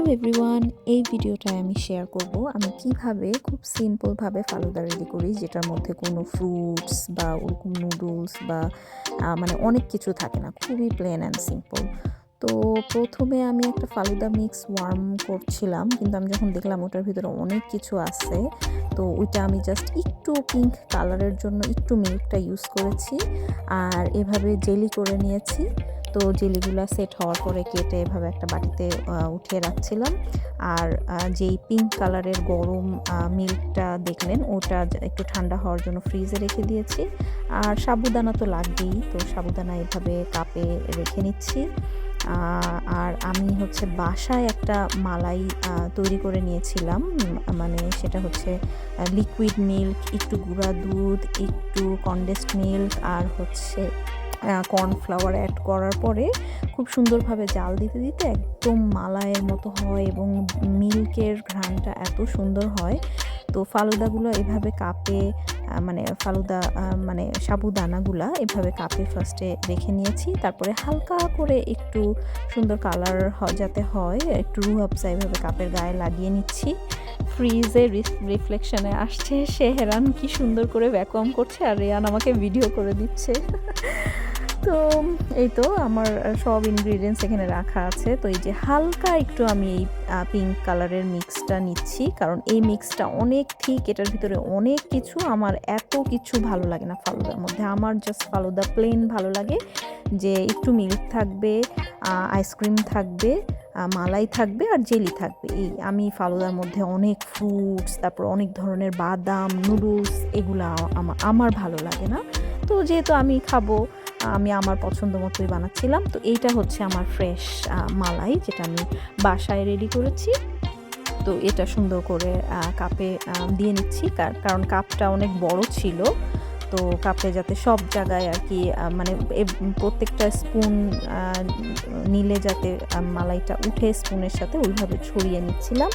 Hello everyone, এই ভিডিওটায় আমি share করব আমি কিভাবে খুব সিম্পলভাবে ফালুদা রেডি করি, যেটার মধ্যে কোনো ফ্রুটস বা ওরকম নুডলস বা মানে অনেক কিছু থাকে না, খুবই প্লেন অ্যান্ড সিম্পল। তো প্রথমে আমি একটা ফালুদা মিক্স ওয়ার্ম করছিলাম, কিন্তু আমি যখন দেখলাম ওটার ভিতরে অনেক কিছু আছে, তো ওইটা আমি জাস্ট একটু পিঙ্ক কালারের জন্য একটু মিল্কটা ইউজ করেছি আর এভাবে জেলি করে নিয়েছি। তো জেলিগুলো সেট হওয়ার পরে কেটে এভাবে একটা বাটিতে উঠিয়ে রাখছিলাম। আর যেই পিঙ্ক কালারের গরম মিল্কটা দেখলেন, ওটা একটু ঠান্ডা হওয়ার জন্য ফ্রিজে রেখে দিয়েছি। আর সাবুদানা তো লাগবেই, তো সাবুদানা এভাবে কাপে রেখে নিচ্ছি। আর আমি হচ্ছে বাসায় একটা মালাই তৈরি করে নিয়েছিলাম, মানে সেটা হচ্ছে লিকুইড মিল্ক, একটু গুঁড়া দুধ, একটু কনডেন্সড মিল্ক আর হচ্ছে কর্নফ্লাওয়ার অ্যাড করার পরে খুব সুন্দরভাবে জাল দিতে দিতে একদম মালাইয়ের মতো হয় এবং মিল্কের ঘ্রাণটা এত সুন্দর হয়। তো ফালুদাগুলো এভাবে কাপে মানে ফালুদা মানে সাবুদানাগুলা এভাবে কাপে ফার্স্টে রেখে নিয়েছি, তারপরে হালকা করে একটু সুন্দর কালার যাতে হয়, একটু রুহ আফজা এভাবে কাপের গায়ে লাগিয়ে নিচ্ছি। ফ্রিজে রিফ্লেকশনে আসছে শেহরান কি সুন্দর করে ভ্যাকুয়াম করছে আর রেয়ান আমাকে ভিডিও করে দিচ্ছে। তো এই তো আমার সব ইনগ্রিডিয়েন্টস এখানে রাখা আছে। তো এই যে হালকা একটু আমি এই পিঙ্ক কালারের মিক্সটা নিচ্ছি, কারণ এই মিক্সটা অনেক থিক, এটার ভিতরে অনেক কিছু। আমার এত কিছু ভালো লাগে না ফালুদার মধ্যে, আমার জাস্ট ফালুদা প্লেন ভালো লাগে, যে একটু মিল্ক থাকবে, আইসক্রিম থাকবে, মালাই থাকবে আর জেলি থাকবে। এই আমি ফালুদার মধ্যে অনেক ফ্রুটস, তারপর অনেক ধরনের বাদাম, নুডলস, এগুলো আমার ভালো লাগে না। তো যেহেতু আমি খাবো, আমি আমার পছন্দ মতোই বানাচ্ছিলাম। তো এইটা হচ্ছে আমার ফ্রেশ মালাই, যেটা আমি বাসায় রেডি করেছি। তো এটা সুন্দর করে কাপে দিয়ে নিচ্ছি, কারণ কাপটা অনেক বড় ছিল, তো কাপে যাতে সব জায়গায় আর কি মানে প্রত্যেকটা স্পুন নিলে যাতে মালাইটা উঠে স্পুনের সাথে, ওইভাবে ছড়িয়ে নিচ্ছিলাম।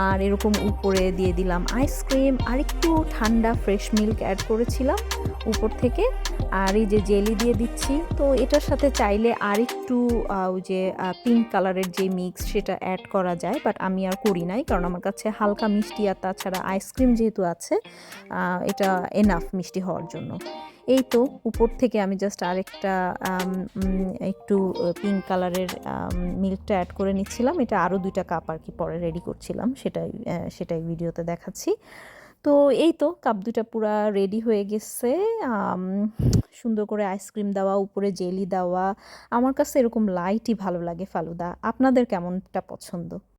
আর এরকম উপরে দিয়ে দিলাম আইসক্রিম আর একটু ঠান্ডা ফ্রেশ মিল্ক অ্যাড করেছিলাম উপর থেকে। আর এই যে জেলি দিয়ে দিচ্ছি, তো এটার সাথে চাইলে আর একটু ওই যে পিঙ্ক কালারের যে মিক্স সেটা অ্যাড করা যায়, বাট আমি আর করি নাই, কারণ আমার কাছে হালকা মিষ্টি আর তাছাড়া আইসক্রিম যেহেতু আছে, এটা এনাফ মিষ্টি হওয়ার জন্য। এই তো উপর থেকে আমি জাস্ট আরেকটা একটু পিঙ্ক কালারের মিল্কটা অ্যাড করে নিচ্ছিলাম। এটা আরও 2টা কাপ আর কি পরে রেডি করছিলাম, সেটাই ভিডিওতে দেখাচ্ছি। তো এই তো কাপ 2টা পুরা রেডি হয়ে গেছে। সুন্দর করে আইসক্রিম দেওয়া, উপরে জেলি দেওয়া। আমার কাছে এরকম লাইটই ভালো লাগে ফালুদা। আপনাদের কেমনটা পছন্দ?